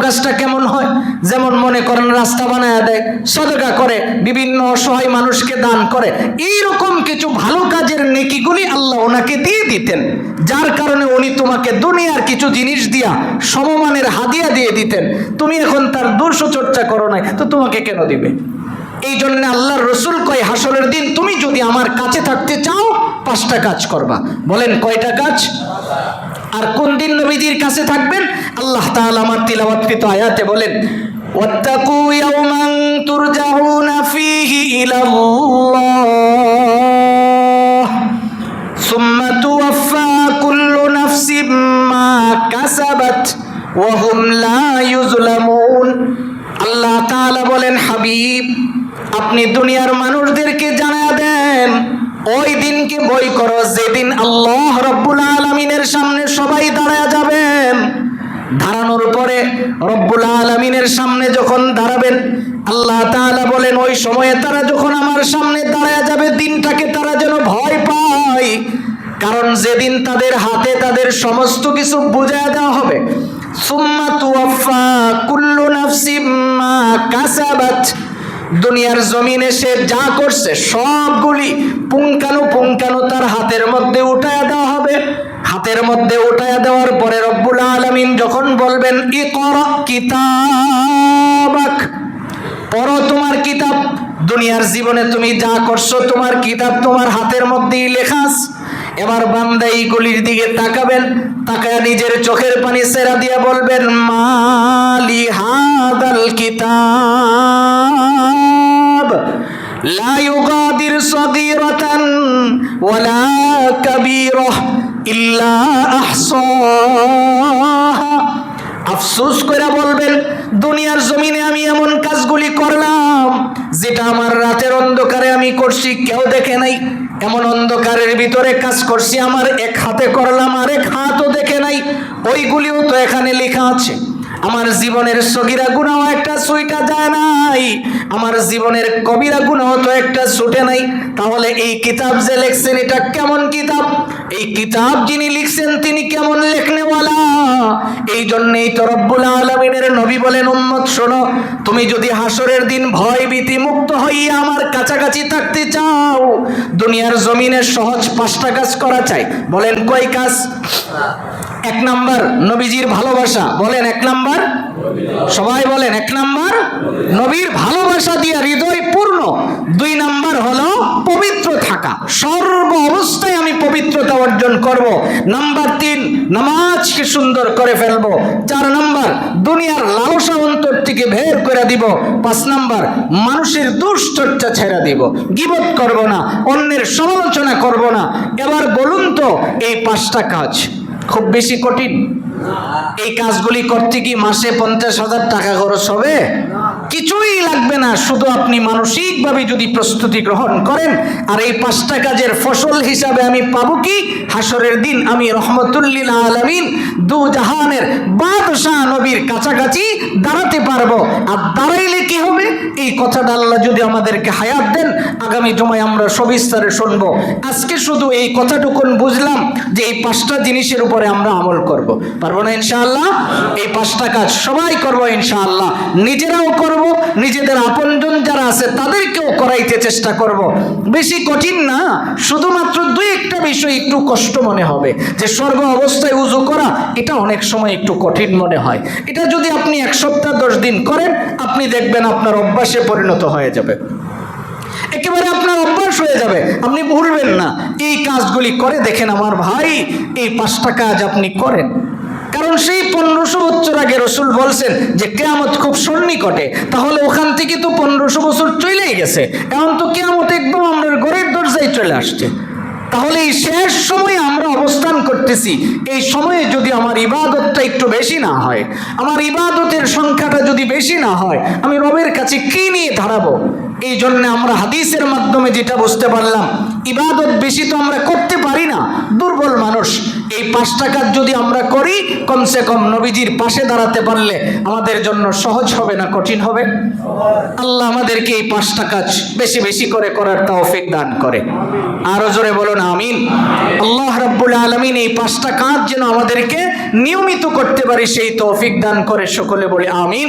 কাজটা কেমন হয়? যেমন মনে করেন রাস্তা বানায় দেয়, সদকা করে, বিভিন্ন অসহায় মানুষকে দান করে, এইরকম কিছু ভালো কাজের নেকিগুলি আল্লাহ ওনাকে দিয়ে দিতেন, যার কারণে উনি তোমাকে দুনিয়ার কিছু জিনিস দিয়া সমমানের হাদিয়া দিয়ে দিতেন। তুমি এখন তার দোষ চর্চা করো নাই, তো তোমাকে কেন দিবে? এই জন্য আল্লাহর রসুল কয় হাসরের দিন তুমি যদি আমার কাছে থাকতে চাও 5টা কাজ করবা। বলেন কয়টা কাজ? আর কোন দিন নবীজির কাছে থাকবেন? আল্লাহ তাআলা আমার তিলাওয়াতকৃত আয়াতে বলেন, ওয়াত্তাকু ইয়াওমান তুরজাউনা ফীহি ইলাল্লাহ সুম্মা তুওয়াফফা কুল্লু নাফসিম মা কাসাবাত ওয়া হুম লা ইউজলামুন। আল্লাহ তাআলা বলেন, হাবিব আপনি দুনিয়ার মানুষদেরকে জানায়া দেন ওই দিনকে ভয় করো যেদিন আল্লাহ রব্বুল আলামিনের সামনে সবাই দাঁড়ায়া যাবেন। দাঁড়ানোর পরে রব্বুল আলামিনের সামনে যখন দাঁড়াবেন, আল্লাহ তাআলা বলেন ওই সময়ে তারা যখন আমার সামনে দাঁড়ায়া যাবে, দিনটাকে তারা যেন ভয় পায়, কারণ যেদিন তাদের হাতে তাদের সমস্ত কিছু বুঝায়া দেওয়া হবে। সুম্মা তুওয়াফফা কুল্লু নাফসিম মা কাসাবাত, দুনিয়ার জমিনে সে যা করছে সবগুলি পুঙ্খানু তার হাতের মধ্যে উঠায়া দেওয়া হবে। হাতের মধ্যে উঠায়া দেওয়ার পরে রব্বুল আলামিন যখন বলবেন ইকরা কিতাবাক, পড়ো তোমার কিতাব, দুনিয়ার জীবনে তুমি যা করছো তোমার কিতাব তোমার হাতের মধ্যেই লেখা আছে। এবার বান্দা এইগুলির দিকে তাকাবেন, তাকায় নিজের চোখের পানি ছেড়া দিয়ে বলবেন মালি হাদাল কিতাব লা ইউগাদির সগীরাতান ওয়ালা কাবীরাহ ইল্লা আহসাহা। আফসোস করে বলবেন দুনিয়ার জমিনে আমি এমন কাজগুলি করলাম যেটা আমার রাতের অন্ধকারে আমি করছি কেউ দেখে নাই। এমন অন্ধকারের ভিতরে কাজ করছি, আমার এক হাতে করলাম আরেক হাতও দেখে নাই, ওইগুলিও তো এখানে লেখা আছে। আমার জীবনের সগীরা গুনাহ একটা ছুঁইটা যায় নাই, আমার জীবনের কবিরা গুনাহ তো একটা ছুটে নাই। তাহলে এই কিতাব যে লিখছেন এটা কেমন কিতাব? এই কিতাব যিনি লিখছেন তিনি কেমন লেখনেওয়ালা? এই জন্যই তো রব্বুল আলামিনের নবী বলেন উম্মত শোনো, তুমি যদি হাসরের দিন ভয় ভীতি মুক্ত হইয়া আমার কাছাকাছি থাকতে চাও, দুনিয়ার জমিনে সহজ 5টা কাজ করা চাই। বলেন কয় কাজ? 1 নাম্বার নবীজির ভালোবাসা। বলেন 1 নাম্বার, সবাই বলেন 1 নাম্বার নবীর ভালোবাসা দিয়ে হৃদয় পূর্ণ। 2 নাম্বার হলো পবিত্র থাকা, সর্ব অবস্থায় আমি পবিত্রতা অর্জন করব। নাম্বার 3 নামাজকে সুন্দর করে ফেলবো। 4 নাম্বার দুনিয়ার লালসা অন্তর থেকে বের করে দিব। 5 নাম্বার মানুষের দুশ্চর্চা ছেড়ে দিব, গীবত করব না, অন্যের সমালোচনা করব না। এবার বলুন তো এই 5টা কাজ খুব বেশি কঠিন? এই কাজগুলি করতে কি মাসে 50,000 টাকা খরচ হবে? কিছুই লাগবে না। শুধু আপনি মানসিকভাবে যদি প্রস্তুতি গ্রহণ করেন, আর এই 5টা কাজের ফসল হিসাবে আমি পাবো কি? হাসরের দিন আমি রহমতুল লিল আলামিন দু জাহানের বাদশাহ নবীর কাছাকাছি দাঁড়াতে পারবো। আর দাঁড়াইলে কি হবে? এই কথাটা আল্লাহ যদি আমাদেরকে হায়াত দেন, আগামী জুমায় আমরা সবিস্তারে শুনবো। আজকে শুধু এই কথাটুকুন বুঝলাম যে এই 5টা জিনিসের উপরে আমরা আমল করব। পারবো না ইনশাআল্লাহ? এই 5টা কাজ সবাই করব ইনশাআল্লাহ, নিজেরাও করব, নিজেদের আপনজন যারা আছে তাদেরকেও করাইতে চেষ্টা করব। বেশি কঠিন না, শুধুমাত্র 2-1টা বিষয় একটু কষ্ট মনে হবে। যে সর্ব অবস্থায় উযু করা, এটা অনেক সময় একটু কঠিন মনে হয়। এটা যদি আপনি 1 সপ্তাহ 10 দিন করেন, আপনি দেখবেন আপনার অভ্যাসে পরিণত হয়ে যাবে, একেবারে আপনার অভ্যাস হয়ে যাবে, আপনি ভুলবেন না। এই কাজগুলি করে দেখেন আমার ভাই, এই 5টা কাজ আপনি করেন। কারণ সেই 1500 বছর আগে রাসূল বলছেন যে কিয়ামত খুব সন্নিকটে। তাহলে ওখান থেকে তো 1500 বছর চলেই গেছে, এখন তো কিয়ামত একদম আমাদের ঘরের দরজায় চলে আসছে। তাহলে এই শেষ সময়ে আমরা অবস্থান করতেছি, এই সময়ে যদি আমার ইবাদতটা একটু বেশি না হয়, আমার ইবাদতের সংখ্যাটা যদি বেশি না হয়, আমি রবের কাছে কি নিয়ে দাঁড়াবো? এই জন্য আমরা হাদিসের মাধ্যমে যেটা বুঝতে পারলাম, ইবাদত বেশি তো আমরা করতে পারি না, দুর্বল মানুষ। এই 5টা কাজ যদি আমরা করি, কমসে কম নবীজির পাশে দাঁড়াতে পারলে আমাদের জন্য সহজ হবে না কঠিন হবে? আল্লাহ আমাদেরকে এই 5টা কাজ বেশি বেশি করে করার তৌফিক দান করে। আরো জোরে বলুন আমিন। আল্লাহ রাব্বুল আলামিন এই 5টা কাজ যেন আমাদেরকে নিয়মিত করতে পারি সেই তৌফিক দান করে, সকলে বলে আমিন।